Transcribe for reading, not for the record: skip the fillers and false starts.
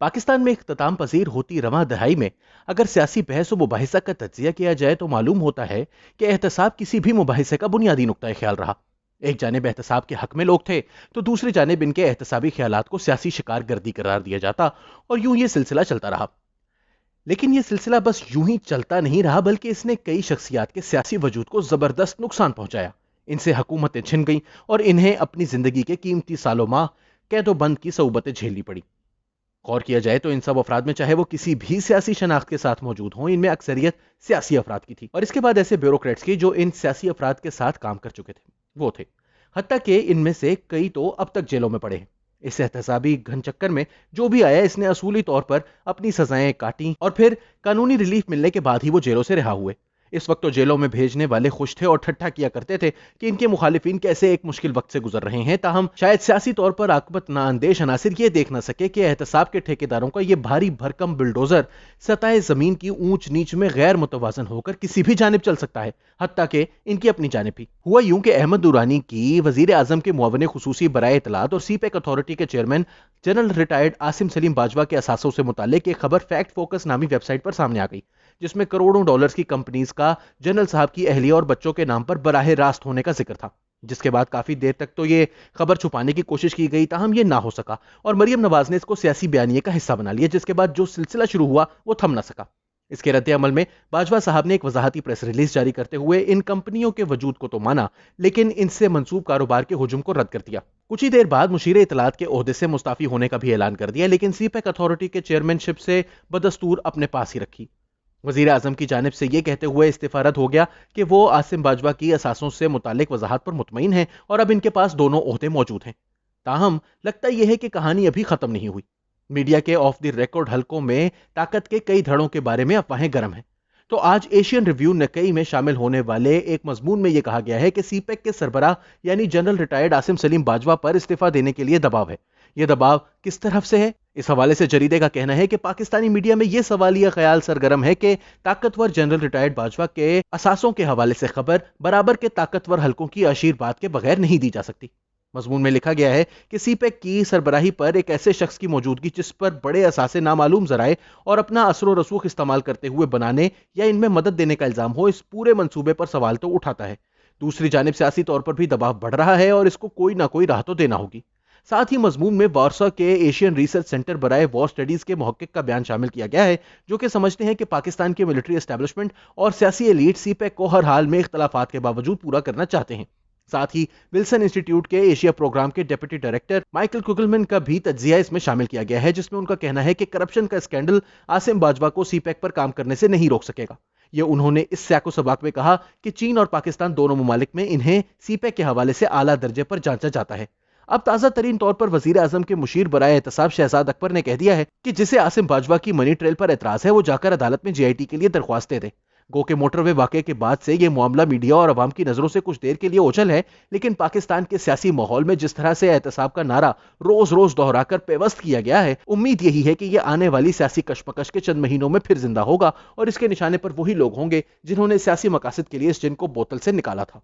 پاکستان میں اختتام پذیر ہوتی رواں دہائی میں اگر سیاسی بحث و مباحثہ کا تجزیہ کیا جائے تو معلوم ہوتا ہے کہ احتساب کسی بھی مباحثے کا بنیادی نقطہ خیال رہا۔ ایک جانب احتساب کے حق میں لوگ تھے تو دوسری جانب ان کے احتسابی خیالات کو سیاسی شکار گردی قرار دیا جاتا اور یوں یہ سلسلہ چلتا رہا۔ لیکن یہ سلسلہ بس یوں ہی چلتا نہیں رہا بلکہ اس نے کئی شخصیات کے سیاسی وجود کو زبردست نقصان پہنچایا۔ ان سے حکومتیں چھن گئیں اور انہیں اپنی زندگی کے قیمتی سالوں ماہ قید و بند کی صعوبتیں جھیلنی پڑی۔ غور کیا جائے تو ان سب افراد میں چاہے وہ کسی بھی سیاسی شناخت کے ساتھ موجود ہوں، ان میں اکثریت سیاسی افراد کی تھی اور اس کے بعد ایسے بیوروکریٹس کی جو ان سیاسی افراد کے ساتھ کام کر چکے تھے وہ تھے، حتیٰ کہ ان میں سے کئی تو اب تک جیلوں میں پڑے ہیں۔ اس احتسابی گھن چکر میں جو بھی آیا اس نے اصولی طور پر اپنی سزائیں کاٹیں اور پھر قانونی ریلیف ملنے کے بعد ہی وہ جیلوں سے رہا ہوئے۔ اس وقت تو جیلوں میں بھیجنے والے خوش تھے اور ٹھٹھا کیا کرتے تھے کہ ان کے مخالفین کیسے ایک مشکل وقت سے گزر رہے ہیں، تاہم شاید سیاسی طور پر عاقبت نااندیش عناصر یہ دیکھ نہ سکے کہ احتساب کے ٹھیکیداروں کا یہ بھاری بھرکم بلڈوزر سطح زمین کی اونچ نیچ میں غیر متوازن ہو کر کسی بھی جانب چل سکتا ہے، حتیٰ کہ ان کی اپنی جانب بھی۔ ہوا یوں کہ احمد دورانی کی وزیر اعظم کے معاون خصوصی برائے اطلاعات اور سی پیک اتھارٹی کے chairman general retired Asim Saleem Bajwa کے اثاثوں سے متعلق ایک خبر فیکٹ فوکس نامی ویب سائٹ پر سامنے آ گئی، جس میں کروڑوں ڈالرز کی کمپنیز کا جنرل صاحب کی اہلیہ اور بچوں کے نام پر براہ راست ہونے کا ذکر تھا، جس کے بعد کافی دیر تک تو یہ خبر چھپانے کی کوشش کی گئی، تاہم یہ نہ ہو سکا اور مریم نواز نے اس کو سیاسی بیانیے کا حصہ بنا لیا، جس کے بعد جو سلسلہ شروع ہوا وہ تھم نہ سکا۔ اس کے رد عمل میں باجوہ صاحب نے ایک وضاحتی پریس ریلیز جاری کرتے ہوئے ان کمپنیوں کے وجود کو تو مانا لیکن ان سے منسوب کاروبار کے ہجوم کو رد کر دیا۔ کچھ ہی دیر بعد مشیر اطلاعات کے عہدے سے مستعفی ہونے کا بھی اعلان کر دیا، لیکن سی پیک اتھارٹی کے چیئرمین شپ سے بدستور اپنے پاس ہی رکھی۔ وزیر اعظم کی جانب سے یہ کہتے ہوئے استعفا رد ہو گیا کہ وہ عاصم باجوہ کی اثاثوں سے متعلق وضاحت پر مطمئن ہیں اور اب ان کے پاس دونوں عہدے موجود ہیں۔ تاہم لگتا یہ ہے کہ کہانی ابھی ختم نہیں ہوئی۔ میڈیا کے آف دی ریکارڈ حلقوں میں طاقت کے کئی دھڑوں کے بارے میں افواہیں گرم ہیں۔ تو آج ایشین ریویو نکئی میں شامل ہونے والے ایک مضمون میں یہ کہا گیا ہے کہ سی پیک کے سربراہ یعنی جنرل ریٹائرڈ عاصم سلیم باجوہ پر استعفا دینے کے لیے دباؤ ہے۔ یہ دباؤ کس طرف سے ہے؟ اس حوالے سے جریدے کا کہنا ہے کہ پاکستانی میڈیا میں یہ سوالیہ خیال سرگرم ہے کہ طاقتور جنرل ریٹائرڈ باجوہ کے اثاثوں کے حوالے سے خبر برابر کے طاقتور حلقوں کی اشیر بات کے بغیر نہیں دی جا سکتی۔ مضمون میں لکھا گیا ہے کہ سی پیک کی سربراہی پر ایک ایسے شخص کی موجودگی جس پر بڑے اثاثے نامعلوم ذرائع اور اپنا اثر و رسوخ استعمال کرتے ہوئے بنانے یا ان میں مدد دینے کا الزام ہو، اس پورے منصوبے پر سوال تو اٹھاتا ہے۔ دوسری جانب سیاسی طور پر بھی دباؤ بڑھ رہا ہے اور اس کو کوئی نہ کوئی راہ تو دینا ہوگی۔ ساتھ ہی مضمون میں وارسا کے ایشین ریسرچ سینٹر برائے وار سٹڈیز کے محقق کا بیان شامل کیا گیا ہے، جو کہ سمجھتے ہیں کہ پاکستان کے ملٹری اسٹیبلشمنٹ اور سیاسی ایلیٹ سی پیک کو ہر حال میں اختلافات کے باوجود پورا کرنا چاہتے ہیں۔ ساتھ ہی ولسن انسٹی ٹیوٹ کے ایشیا پروگرام کے ڈپٹی ڈائریکٹر مائیکل کوگلمن کا بھی تجزیہ اس میں شامل کیا گیا ہے، جس میں ان کا کہنا ہے کہ کرپشن کا اسکینڈل عاصم باجوہ کو سی پیک پر کام کرنے سے نہیں روک سکے گا۔ یہ انہوں نے اس سیاق و سباق میں کہا کہ چین اور پاکستان دونوں ممالک میں انہیں سی پیک کے حوالے سے اعلیٰ درجے پر جانچا جاتا ہے۔ اب تازہ ترین طور پر وزیر اعظم کے مشیر برائے احتساب شہزاد اکبر نے کہہ دیا ہے کہ جسے عاصم باجوہ کی منی ٹریل پر اعتراض ہے وہ جا کر عدالت میں جے آئی ٹی کے لیے درخواست دے دے۔ گو کہ موٹر وے واقعے کے بعد سے یہ معاملہ میڈیا اور عوام کی نظروں سے کچھ دیر کے لیے اوجھل ہے، لیکن پاکستان کے سیاسی ماحول میں جس طرح سے احتساب کا نعرہ روز روز دہرا کر پیوست کیا گیا ہے، امید یہی ہے کہ یہ آنے والی سیاسی کشمکش کے چند مہینوں میں پھر زندہ ہوگا اور اس کے نشانے پر وہی لوگ ہوں گے جنہوں نے سیاسی مقاصد کے لیے اس جن کو بوتل سے نکالا تھا۔